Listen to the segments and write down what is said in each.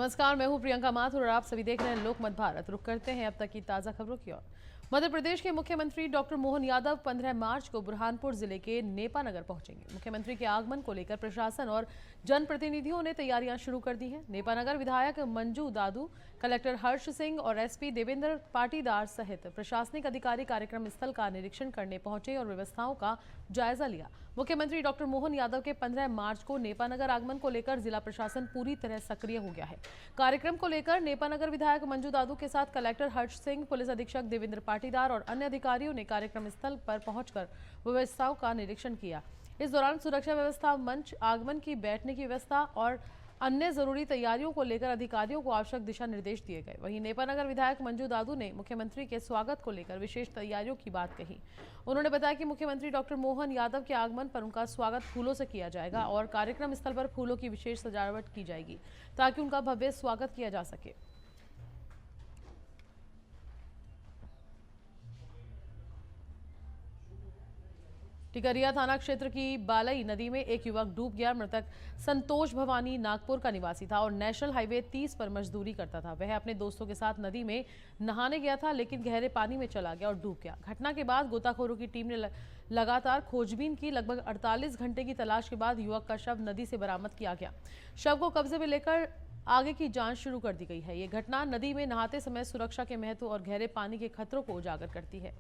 नमस्कार, मैं हूं प्रियंका माथुर और आप सभी देख रहे हैं लोकमत भारत। रुक करते हैं अब तक की ताजा खबरों की ओर। मध्य प्रदेश के मुख्यमंत्री डॉक्टर मोहन यादव 15 मार्च को बुरहानपुर जिले के नेपानगर पहुंचेंगे। मुख्यमंत्री के आगमन को लेकर प्रशासन और जनप्रतिनिधियों ने तैयारियां शुरू कर दी हैं। नेपानगर विधायक मंजू दादू, कलेक्टर हर्ष सिंह और एसपी देवेंद्र पाटीदार सहित प्रशासनिक अधिकारी कार्यक्रम स्थल का निरीक्षण करने पहुंचे और व्यवस्थाओं का जायजा लिया। मुख्यमंत्री डॉक्टर मोहन यादव के 15 मार्च को नेपानगर आगमन को लेकर जिला प्रशासन पूरी तरह सक्रिय हो गया है। कार्यक्रम को लेकर नेपानगर विधायक मंजू दादू के साथ कलेक्टर हर्ष सिंह, पुलिस अधीक्षक देवेंद्र पाटीदार और अन्य अधिकारियों ने कार्यक्रम स्थल पर पहुंचकर व्यवस्थाओं का निरीक्षण किया। इस दौरान सुरक्षा व्यवस्था, मंच, आगमन की बैठने की व्यवस्था और अन्य जरूरी तैयारियों को लेकर अधिकारियों को आवश्यक दिशा निर्देश दिए गए। वहीं नेपानगर विधायक मंजू दादू ने मुख्यमंत्री के स्वागत को लेकर विशेष तैयारियों की बात कही। उन्होंने बताया कि मुख्यमंत्री डॉक्टर मोहन यादव के आगमन पर उनका स्वागत फूलों से किया जाएगा और कार्यक्रम स्थल पर फूलों की विशेष सजावट की जाएगी ताकि उनका भव्य स्वागत किया जा सके। टिकरिया थाना क्षेत्र की बालई नदी में एक युवक डूब गया। मृतक संतोष भवानी नागपुर का निवासी था और नेशनल हाईवे 30 पर मजदूरी करता था। वह अपने दोस्तों के साथ नदी में नहाने गया था, लेकिन गहरे पानी में चला गया और डूब गया। घटना के बाद गोताखोरों की टीम ने लगातार खोजबीन की। लगभग 48 घंटे की तलाश के बाद युवक का शव नदी से बरामद किया गया। शव को कब्जे में लेकर आगे की जांच शुरू कर दी गई है। ये घटना नदी में नहाते समय सुरक्षा के महत्व और गहरे पानी के खतरों को उजागर करती है।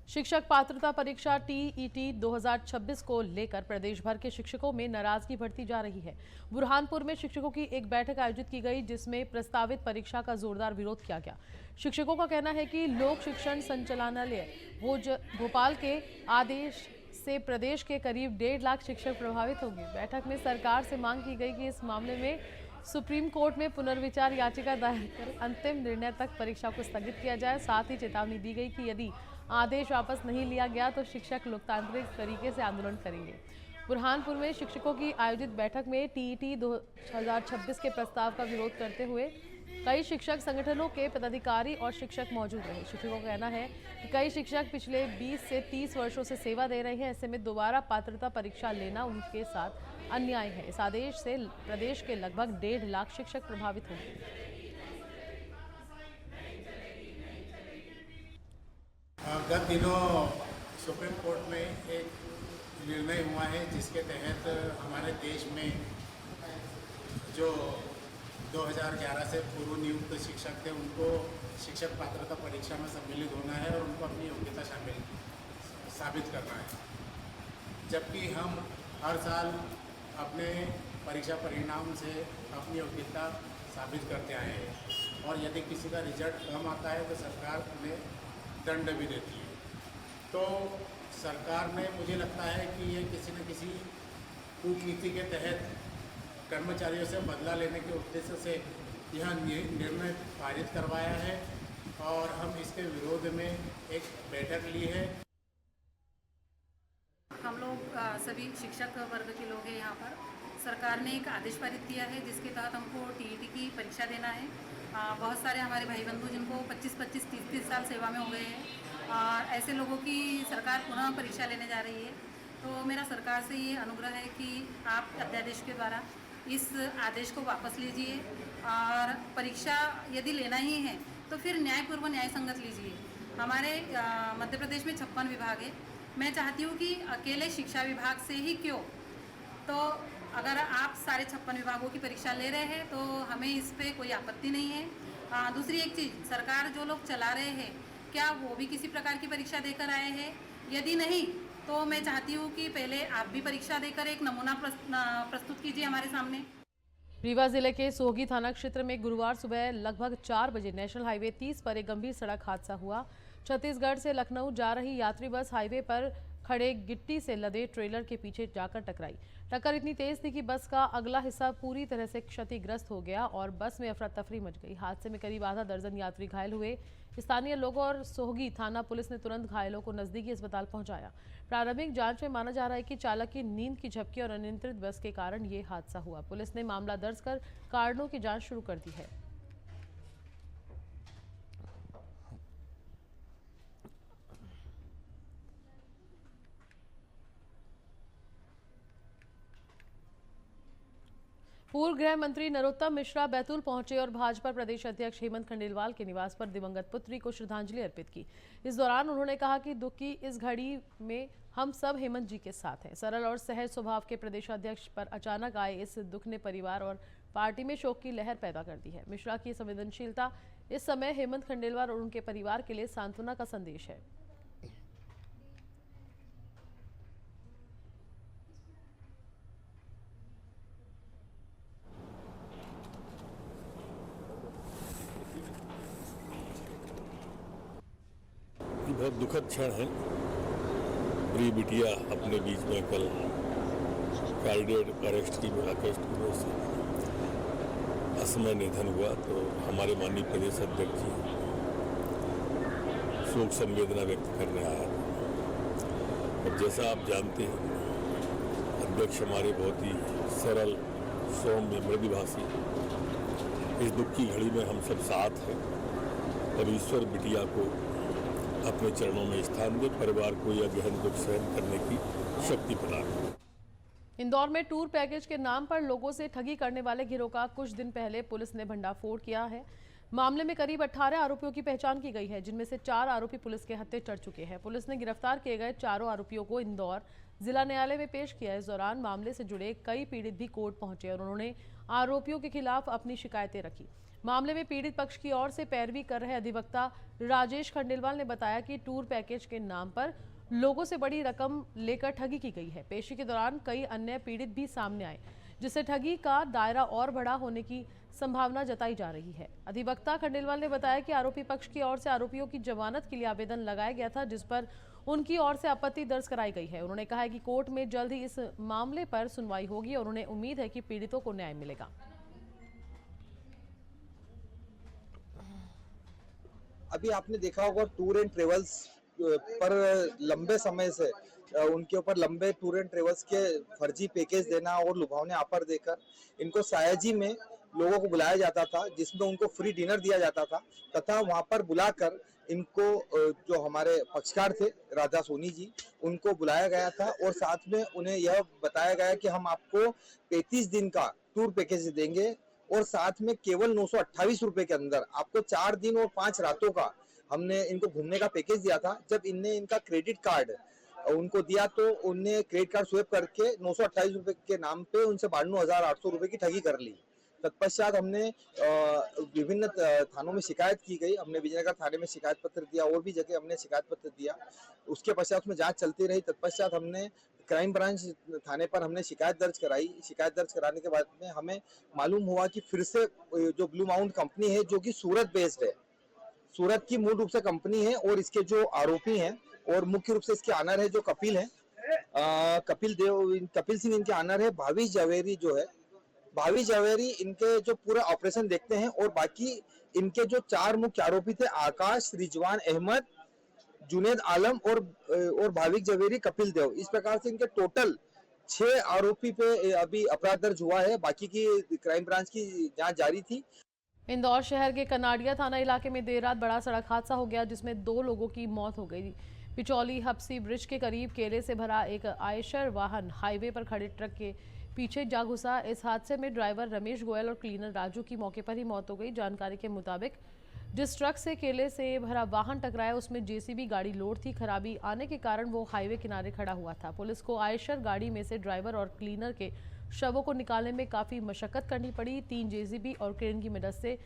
शिक्षक पात्रता परीक्षा टीईटी 2026 को लेकर प्रदेश भर के शिक्षकों में नाराजगी बढ़ती जा रही है। बुरहानपुर में शिक्षकों की एक बैठक आयोजित की गई, जिसमें प्रस्तावित परीक्षा का जोरदार विरोध किया गया। शिक्षकों का कहना है कि लोक शिक्षण संचालनालय भोपाल के आदेश से प्रदेश के करीब 1.5 लाख शिक्षक प्रभावित होंगे। बैठक में सरकार से मांग की गई कि इस मामले में सुप्रीम कोर्ट में पुनर्विचार याचिका दायर कर अंतिम निर्णय तक परीक्षा को स्थगित किया जाए। साथ ही चेतावनी दी गई कि यदि आदेश वापस नहीं लिया गया तो शिक्षक लोकतांत्रिक तरीके से आंदोलन करेंगे। बुरहानपुर में शिक्षकों की आयोजित बैठक में टीईटी 2026 के प्रस्ताव का विरोध करते हुए कई शिक्षक संगठनों के पदाधिकारी और शिक्षक मौजूद रहे। शिक्षकों का कहना है कि कई शिक्षक पिछले 20 से 30 वर्षों से सेवा दे रहे हैं। ऐसे में दोबारा पात्रता परीक्षा लेना उनके साथ अन्याय है। इस आदेश से प्रदेश के लगभग 1.5 लाख शिक्षक प्रभावित होंगे। गत दिनों सुप्रीम कोर्ट में एक निर्णय हुआ है, जिसके तहत हमारे देश में जो 2011 से पूर्व नियुक्त शिक्षक थे, उनको शिक्षक पात्रता परीक्षा में सम्मिलित होना है और उनको अपनी योग्यता साबित करना है। जबकि हम हर साल अपने परीक्षा परिणाम से अपनी योग्यता साबित करते आए हैं और यदि किसी का रिजल्ट कम आता है तो सरकार उन्हें दंड भी देती है। तो सरकार ने, मुझे लगता है कि ये किसी न किसी कूटनीति के तहत कर्मचारियों से बदला लेने के उद्देश्य से यह निर्णय पारित करवाया है और हम इसके विरोध में एक बैठक ली है। हम लोग सभी शिक्षक वर्ग के लोग हैं यहाँ पर। सरकार ने एक आदेश पारित किया है, जिसके तहत हमको टीईटी की परीक्षा देना है। बहुत सारे हमारे भाई बंधु जिनको 25-25, 30-30 साल सेवा में हो गए हैं और ऐसे लोगों की सरकार पुनः परीक्षा लेने जा रही है। तो मेरा सरकार से ये अनुग्रह है कि आप अध्यादेश के द्वारा इस आदेश को वापस लीजिए और परीक्षा यदि लेना ही है तो फिर न्यायपूर्व न्याय संगत लीजिए। हमारे मध्य प्रदेश में 56 विभाग है। मैं चाहती हूँ कि अकेले शिक्षा विभाग से ही क्यों, तो अगर आप सारे 56 विभागों की परीक्षा ले रहे हैं तो हमें इस पर कोई आपत्ति नहीं है। दूसरी एक चीज़, सरकार जो लोग चला रहे हैं क्या वो भी किसी प्रकार की परीक्षा देकर आए हैं? यदि नहीं तो मैं चाहती हूँ कि पहले आप भी परीक्षा देकर एक नमूना प्रस्तुत कीजिए हमारे सामने। रीवा जिले के सोहगी थाना क्षेत्र में गुरुवार सुबह लगभग 4 बजे नेशनल हाईवे 30 पर एक गंभीर सड़क हादसा हुआ। छत्तीसगढ़ से लखनऊ जा रही यात्री बस हाईवे पर खड़े गिट्टी से लदे ट्रेलर के पीछे जाकर टकराई। टक्कर इतनी तेज थी कि बस का अगला हिस्सा पूरी तरह से क्षतिग्रस्त हो गया और बस में अफरा तफरी मच गई। हादसे में करीब आधा दर्जन यात्री घायल हुए। स्थानीय लोगों और सोहगी थाना पुलिस ने तुरंत घायलों को नजदीकी अस्पताल पहुंचाया। प्रारंभिक जांच में माना जा रहा है कि चालक की नींद की झपकी और अनियंत्रित बस के कारण ये हादसा हुआ। पुलिस ने मामला दर्ज कर कारणों की जांच शुरू कर दी है। पूर्व गृह मंत्री नरोत्तम मिश्रा बैतूल पहुंचे और भाजपा प्रदेश अध्यक्ष हेमंत खंडेलवाल के निवास पर दिवंगत पुत्री को श्रद्धांजलि अर्पित की। इस दौरान उन्होंने कहा कि दुख की इस घड़ी में हम सब हेमंत जी के साथ हैं। सरल और सहज स्वभाव के प्रदेश अध्यक्ष पर अचानक आए इस दुख ने परिवार और पार्टी में शोक की लहर पैदा कर दी है। मिश्रा की संवेदनशीलता इस समय हेमंत खंडेलवाल और उनके परिवार के लिए सांत्वना का संदेश है। बहुत दुखद क्षण है। प्रिय बिटिया अपने बीच में कल कार्डियक अरेस्ट की वजह से असमय निधन हुआ, तो हमारे माननीय प्रदेश अध्यक्ष जी शोक संवेदना व्यक्त करने आया। और जैसा आप जानते हैं, अध्यक्ष हमारे बहुत ही सरल, सौम्य, मृदुभाषी। इस दुख की घड़ी में हम सब साथ हैं और ईश्वर बिटिया को अपने चरणों में स्थान दे, परिवार को यह गहन दुख सहन करने की शक्ति प्रदान करे। इंदौर में टूर पैकेज के नाम पर लोगों से ठगी करने वाले गिरोह का कुछ दिन पहले पुलिस ने भंडाफोड़ किया है। मामले में करीब 18 आरोपियों की पहचान की गई है, जिनमें से 4 आरोपी पुलिस के हत्थे चढ़ चुके हैं। पुलिस ने गिरफ्तार किए गए 4 आरोपियों को इंदौर जिला न्यायालय में पेश किया। इस दौरान मामले से जुड़े कई पीड़ित भी कोर्ट पहुंचे और उन्होंने आरोपियों के खिलाफ अपनी शिकायतें रखी। मामले में पीड़ित पक्ष की ओर से पैरवी कर रहे अधिवक्ता राजेश खंडेलवाल ने बताया कि टूर पैकेज के नाम पर लोगों से बड़ी रकम लेकर ठगी की गई है। पेशी के दौरान कई अन्य पीड़ित भी सामने आए, जिससे ठगी का दायरा और बड़ा होने की संभावना जताई जा रही है। अधिवक्ता खंडेलवाल ने बताया कि आरोपी पक्ष की ओर से आरोपियों की जमानत के लिए आवेदन लगाया गया था, जिस पर उनकी ओर से आपत्ति दर्ज कराई गई है। उन्होंने कहा है कि कोर्ट में जल्द ही इस मामले पर सुनवाई होगी और उन्हें उम्मीद है कि पीड़ितों को न्याय मिलेगा। अभी आपने देखा होगा टूर एंड ट्रेवल्स पर लंबे समय से उनके ऊपर लंबे टूर एंड ट्रेवल्स के फर्जी पैकेज देना और लुभावने ऑफर देकर इनको सयाजी में लोगों को बुलाया जाता था, जिसमें उनको फ्री डिनर दिया जाता था तथा वहां पर बुलाकर इनको जो हमारे पक्षकार थे राधा सोनी जी, उनको बुलाया गया था और साथ में उन्हें यह बताया गया कि हम आपको 35 दिन का टूर पैकेज देंगे और साथ में केवल 928 रुपए के अंदर आपको 4 दिन और 5 रातों का हमने इनको घूमने का पैकेज दिया था। जब इनने इनका क्रेडिट कार्ड उनको दिया तो उनने क्रेडिट कार्ड स्वैप करके 928 रुपए के नाम पे उनसे 92,800 रुपए की ठगी कर ली। तत्पश्चात हमने विभिन्न थानों में शिकायत की गई। हमने विजयनगर थाने में शिकायत पत्र दिया और भी जगह हमने शिकायत पत्र दिया। उसके पश्चात उसमें जांच चलती रही। तत्पश्चात हमने क्राइम ब्रांच थाने पर हमने शिकायत दर्ज कराई। शिकायत दर्ज कराने के बाद में हमें मालूम हुआ कि फिर से जो ब्लू माउंट कंपनी है, जो कि सूरत बेस्ड है, सूरत की मूल रूप से कंपनी है और इसके जो आरोपी हैं और मुख्य रूप से इसके ऑनर है जो कपिल है, कपिल सिंह इनके ऑनर है। भाविश जवेरी जो है, भाविश जवेरी इनके जो पूरा ऑपरेशन देखते हैं और बाकी इनके जो 4 मुख्य आरोपी थे, आकाश, रिजवान अहमद, जुनेद आलम और भाविक जवेरी, कपिल देव, इस प्रकार से इनके टोटल 6 आरोपी पे अभी अपराध दर्ज हुआ है। बाकी की क्राइम ब्रांच की जांच जारी थी। इंदौर शहर के कनाडिया थाना इलाके में देर रात बड़ा सड़क हादसा हो गया, जिसमें 2 लोगों की मौत हो गई। पिचौली हप्सी ब्रिज के करीब केले से भरा एक आयशर वाहन हाईवे पर खड़े ट्रक के पीछे जा घुसा। इस हादसे में ड्राइवर रमेश गोयल और क्लीनर राजू की मौके पर ही मौत हो गई। जानकारी के मुताबिक जिस ट्रक से केले से भरा वाहन टकराया उसमें जेसीबी गाड़ी लोड थी। खराबी आने के कारण वो हाईवे किनारे खड़ा हुआ था। पुलिस को आयशर गाड़ी में से ड्राइवर और क्लीनर के शवों को निकालने में काफ़ी मशक्कत करनी पड़ी। 3 जेसीबी और क्रेन की मदद से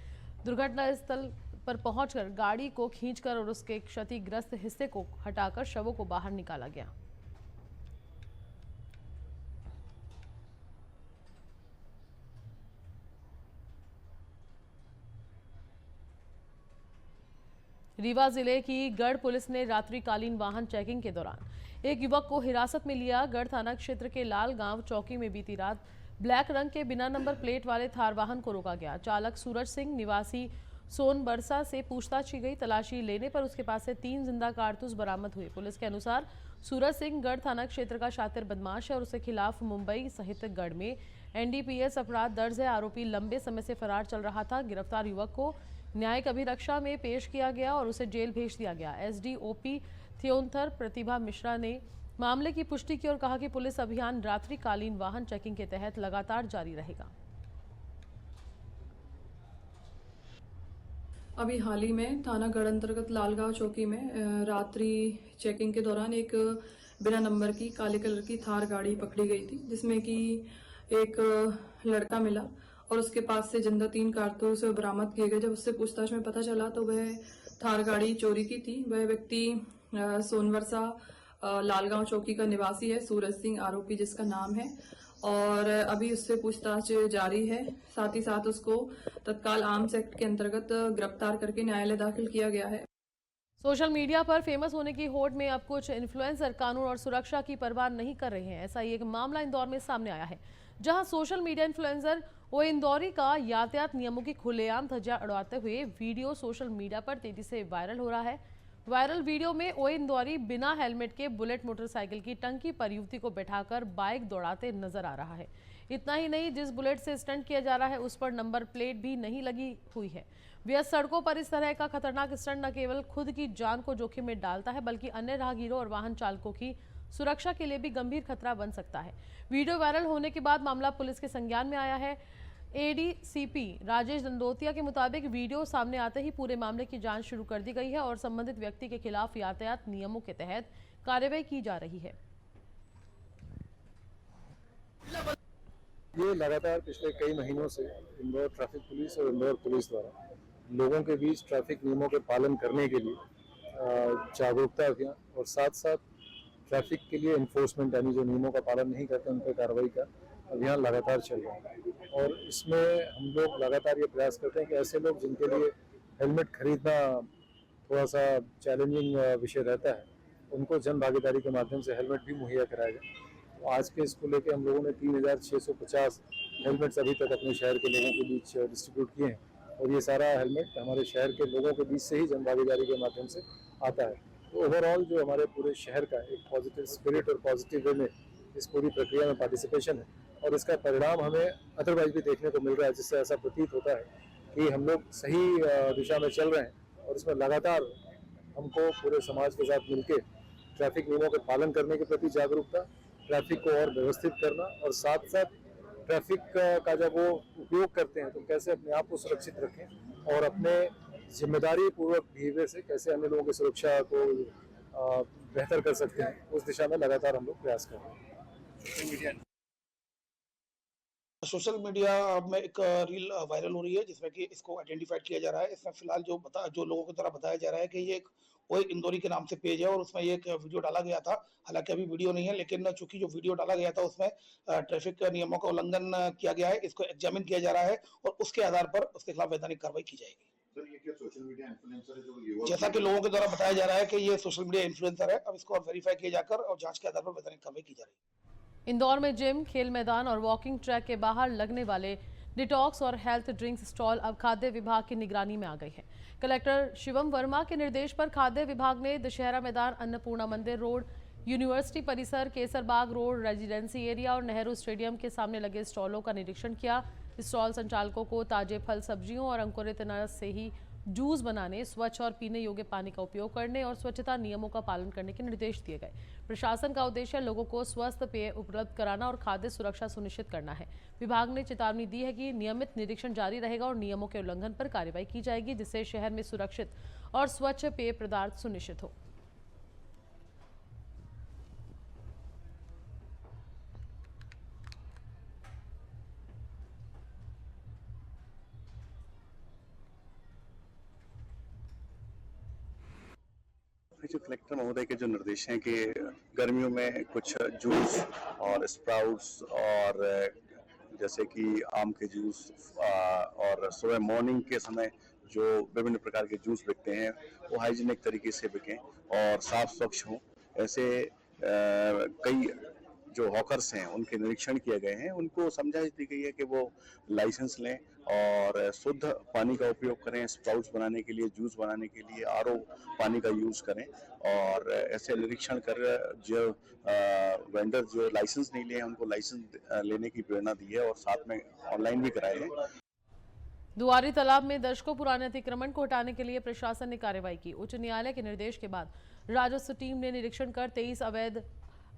दुर्घटना स्थल पर पहुंचकर गाड़ी को खींचकर और उसके क्षतिग्रस्त हिस्से को हटाकर शवों को बाहर निकाला गया। रीवा जिले की गढ़ पुलिस ने रात्रिकालीन वाहन चेकिंग के दौरान एक युवक को हिरासत में लिया। गढ़ थाना क्षेत्र के लाल गांव चौकी में बीती रात ब्लैक रंग के बिना नंबर प्लेट वाले थार वाहन को रोका गया। चालक सूरज सिंह निवासी सोनबरसा से पूछताछ की गई। तलाशी लेने पर उसके पास से 3 जिंदा कारतूस बरामद हुए। पुलिस के अनुसार सूरज सिंह गढ़ थाना क्षेत्र का शातिर बदमाश है और उसके खिलाफ मुंबई सहित गढ़ में NDPS अपराध दर्ज है। आरोपी लंबे समय से फरार चल रहा था। गिरफ्तार युवक को न्यायिक अभिरक्षा में पेश किया गया और उसे जेल भेज दिया गया। SDOP थियोंथर प्रतिभा मिश्रा ने मामले की पुष्टि की और कहा कि पुलिस अभियान रात्रिकालीन वाहन चेकिंग के तहत लगातार जारी रहेगा। अभी हाल ही में थाना गढ़ अंतर्गत लालगांव चौकी में रात्रि चेकिंग के दौरान एक बिना नंबर की काले कलर की थार गाड़ी पकड़ी गई थी, जिसमें कि एक लड़का मिला और उसके पास से जिंदा 3 कारतूस बरामद किए गए। जब उससे पूछताछ में पता चला तो वह थार गाड़ी चोरी की थी। वह व्यक्ति सोनवर्षा लालगांव चौकी का निवासी है, सूरज सिंह आरोपी जिसका नाम है, और अभी उससे पूछताछ जारी है। साथ ही साथ उसको तत्काल आर्म्स एक्ट के अंतर्गत गिरफ्तार करके न्यायालय दाखिल किया गया है। सोशल मीडिया पर फेमस होने की होड़ में अब कुछ इन्फ्लुएंसर कानून और सुरक्षा की परवाह नहीं कर रहे हैं। ऐसा ही एक मामला इंदौर में सामने आया है, जहां सोशल मीडिया इन्फ्लुएंसर ओ इंदौरी का यातायात नियमों की खुलेआम धज्जियां उड़ाते हुए वीडियो सोशल मीडिया पर तेजी से वायरल हो रहा है। वायरल वीडियो में ओ इंदौरी बिना हेलमेट के बुलेट मोटरसाइकिल की टंकी पर युवती को बैठाकर बाइक दौड़ाते नजर आ रहा है। इतना ही नहीं, जिस बुलेट से स्टंट किया जा रहा है उस पर नंबर प्लेट भी नहीं लगी हुई है। व्यस्त सड़कों पर इस तरह का खतरनाक स्टंट न केवल खुद की जान को जोखिम में डालता है, बल्कि अन्य राहगीरों और वाहन चालकों की सुरक्षा के लिए भी गंभीर खतरा बन सकता है। वीडियो वायरल होने के बाद मामला पुलिस के संज्ञान में आया है। एडीसीपी राजेश दंडोतिया के मुताबिक वीडियो सामने आते ही पूरे मामले की जांच शुरू कर दी गई है और संबंधित व्यक्ति के खिलाफ यातायात नियमों के तहत कार्रवाई की जा रही है। ये लगातार पिछले कई महीनों से इंदौर ट्रैफिक पुलिस और इंदौर पुलिस द्वारा लोगों के बीच ट्रैफिक नियमों के पालन करने के लिए जागरूकता अभियान और साथ साथ ट्रैफिक के लिए इन्फोर्समेंट, यानी जो नियमों का पालन नहीं करते उन पर कार्रवाई का अभियान लगातार चल रहा है। और इसमें हम लोग लगातार ये प्रयास करते हैं कि ऐसे लोग जिनके लिए हेलमेट खरीदना थोड़ा सा चैलेंजिंग विषय रहता है, उनको जन भागीदारी के माध्यम से हेलमेट भी मुहैया कराया जाए। तो आज के इसको लेकर हम लोगों ने 3650 हेलमेट्स अभी तक अपने शहर के लोगों के बीच डिस्ट्रीब्यूट किए हैं, और ये सारा हेलमेट हमारे शहर के लोगों के बीच से ही जन भागीदारी के माध्यम से आता है। तो ओवरऑल जो हमारे पूरे शहर का एक पॉजिटिव स्पिरिट और पॉजिटिव वे में इस पूरी प्रक्रिया में पार्टिसिपेशन है, और इसका परिणाम हमें अदरवाइज भी देखने को मिल रहा है, जिससे ऐसा प्रतीत होता है कि हम लोग सही दिशा में चल रहे हैं। और इसमें लगातार हमको पूरे समाज के साथ मिलकर ट्रैफिक नियमों के पालन करने के प्रति जागरूकता, ट्रैफिक को और व्यवस्थित करना, और साथ साथ ट्रैफिक का जब वो उपयोग करते हैं तो कैसे अपने आप को सुरक्षित रखें और अपने जिम्मेदारी पूर्वक बिहेवियर से कैसे अन्य लोगों की सुरक्षा को बेहतर कर सकते हैं, उस दिशा में लगातार हम लोग प्रयास कर रहे हैं। सोशल मीडिया में एक रील वायरल हो रही है जिसमें कि इसको आइडेंटिफाइड किया जा रहा है। इसमें फिलहाल जो लोगों की तरफ बताया जा रहा है कि ये एक वो एक इंदौरी के नाम से पेज है और उसमें ये एक वीडियो डाला गया था। हालांकि अभी वीडियो नहीं है, लेकिन चूंकि जो वीडियो डाला गया था उसमें ट्रैफिक नियमों का उल्लंघन किया गया है, इसको एग्जामिन किया जा रहा है और उसके आधार पर उसके खिलाफ वैधानिक कार्रवाई की जाएगी। सर, ये क्या सोशल मीडिया इन्फ्लुएंसर है जो युवा, जैसा कि लोगों के द्वारा बताया जा रहा है कि ये सोशल मीडिया इन्फ्लुएंसर है। अब इसको वेरीफाई किया जाकर और जांच के आधार पर वैधानिक कार्रवाई की जा रही है। इंदौर में जिम, खेल मैदान और वॉकिंग ट्रैक के बाहर लगने वाले डिटॉक्स और हेल्थ ड्रिंक्स स्टॉल अब खाद्य विभाग की निगरानी में आ गई है। कलेक्टर शिवम वर्मा के निर्देश पर खाद्य विभाग ने दशहरा मैदान, अन्नपूर्णा मंदिर रोड, यूनिवर्सिटी परिसर, केसरबाग रोड, रेजिडेंसी एरिया और नेहरू स्टेडियम के सामने लगे स्टॉलों का निरीक्षण किया। स्टॉल संचालकों को ताजे फल, सब्जियों और अंकुरित अनाज से ही जूस बनाने, स्वच्छ और पीने योग्य पानी का उपयोग करने और स्वच्छता नियमों का पालन करने के निर्देश दिए गए। प्रशासन का उद्देश्य लोगों को स्वस्थ पेय उपलब्ध कराना और खाद्य सुरक्षा सुनिश्चित करना है। विभाग ने चेतावनी दी है कि नियमित निरीक्षण जारी रहेगा और नियमों के उल्लंघन पर कार्रवाई की जाएगी, जिससे शहर में सुरक्षित और स्वच्छ पेय पदार्थ सुनिश्चित हो। जो कलेक्टर महोदय के जो निर्देश हैं कि गर्मियों में कुछ जूस और स्प्राउट्स और जैसे कि आम के जूस और सुबह मॉर्निंग के समय जो विभिन्न प्रकार के जूस बिकते हैं वो हाइजीनिक तरीके से बिकें और साफ स्वच्छ हों। ऐसे कई जो हॉकर्स हैं उनके निरीक्षण किए गए हैं। उनको समझाइश दी गई है कि वो लाइसेंस लें और शुद्ध पानी का उपयोग करें, स्प्राउट्स बनाने के लिए, जूस बनाने के लिए आरओ पानी का यूज़ करें। और ऐसे निरीक्षण कर जो वेंडर जो लाइसेंस नहीं लिए हैं उनको लाइसेंस लेने की प्रेरणा दी है और साथ में ऑनलाइन भी कराए हैं। दुआरी तालाब में दशकों पुराने अतिक्रमण को हटाने के लिए प्रशासन ने कार्रवाई की। उच्च न्यायालय के निर्देश के बाद राजस्व टीम ने निरीक्षण कर 23 अवैध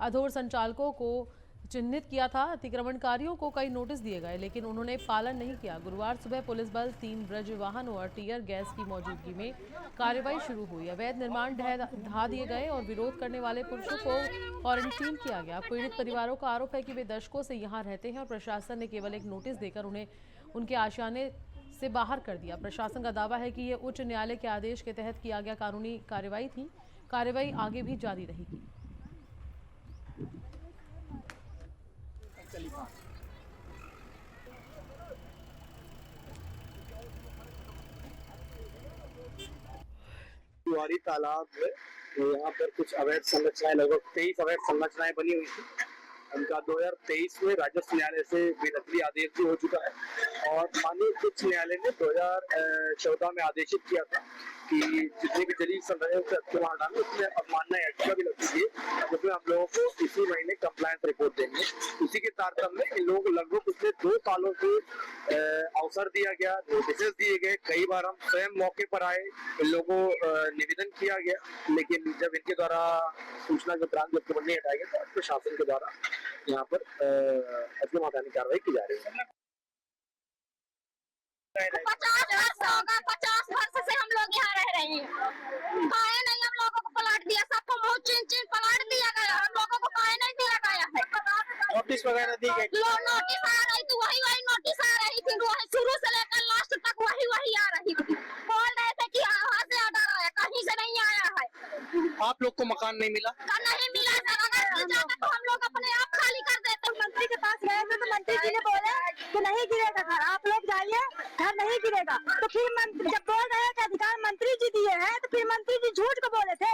अधोर संचालकों को चिन्हित किया था। अतिक्रमणकारियों को कई नोटिस दिए गए लेकिन उन्होंने पालन नहीं किया। गुरुवार सुबह पुलिस बल 3 ब्रज वाहनों और टीयर गैस की मौजूदगी में कार्रवाई शुरू हुई। अवैध निर्माण ढहा दिए गए और विरोध करने वाले पुरुषों को क्वारंटीन किया गया। पीड़ित परिवारों का आरोप है कि वे दशकों से यहाँ रहते हैं और प्रशासन ने केवल एक नोटिस देकर उन्हें उनके आशियाने से बाहर कर दिया। प्रशासन का दावा है कि ये उच्च न्यायालय के आदेश के तहत किया गया कानूनी कार्रवाई थी। कार्रवाई आगे भी जारी रहेगी। तिवारी तालाब है, तो यहाँ पर कुछ अवैध संरचनाएं, लगभग 23 अवैध संरचनाएं बनी हुई थी। उनका 2023 में राजस्व न्यायालय से बेदखली आदेश भी हो चुका है और माननीय उच्च न्यायालय ने 2014 में आदेशित किया था कि जितने भी जलीय संरचना से अतिक्रमण हटाने उसमें अवमानना याचिका भी लगती है, जिसमें हम लोगों को इसी महीने कंप्लायंस रिपोर्ट देंगे। उसी के तारतम्य में इन लोगों को लगभग पिछले 2 सालों से अवसर दिया गया, नोटिस दिए गए। कई बार हम स्वयं मौके पर आए, इन लोगों को निवेदन किया गया, लेकिन जब इनके द्वारा सूचना के उपरांत अतिक्रमण नहीं हटाया गया तो प्रशासन के द्वारा यहाँ पर अतिक्रमण हटाने की कार्रवाई की जा रही है। 50 वर्ष होगा, 50 वर्ष से हम लोग यहाँ रह रहे हैं। काहे नहीं हम लोगों को प्लाट दिया, सबको मुँह चिन प्लाट दिया गया, हम लोगों को काहे नहीं दिया गया है। नोटिस वगैरह दी गई, नोटिस आ रही थी, वही नोटिस आ रही थी, शुरू से लेकर लास्ट तक वही आ रही थी। बोल रहे थे कि वहाँ से ऑर्डर आया, कहीं से नहीं आया है। आप लोग को मकान नहीं मिला? नहीं मिला सर, अगर तो हम लोग अपने आप खाली कर देते। मंत्री के पास गए थे तो मंत्री जी ने बोला कि नहीं गिरेगा घर, आप लोग जाइए, घर नहीं गिरेगा। तो फिर जब बोल रहे हैं कि अधिकार मंत्री जी दिए हैं तो फिर मंत्री जी झूठ को बोले थे,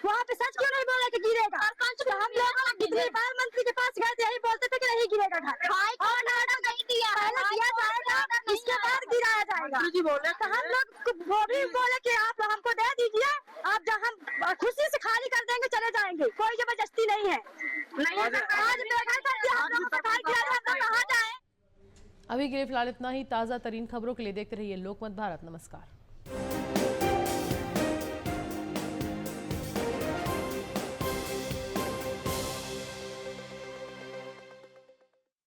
वहाँ पे सच क्यों नहीं बोले कि गिरेगा? तो हम लोग कितनी बार मंत्री के पास गए थे, यही बोलते थे कि नहीं गिरेगा घर। और ऑर्डर नहीं दिया है, दिया जाएगा, इसके बाद गिराया जाएगा। जी बोले तो हम लोग वो भी बोले कि आप हमको दे दीजिए, आप जब हम खुशी से खाली कर देंगे चले जाएंगे, कोई जबरदस्ती नहीं है। आज देखा था कि हम लोग सफाई किया है, हम कहाँ जाए। अभी के लिए फिलहाल इतना ही। ताज़ा तरीन खबरों के लिए देखते रहिए लोकमत भारत। नमस्कार।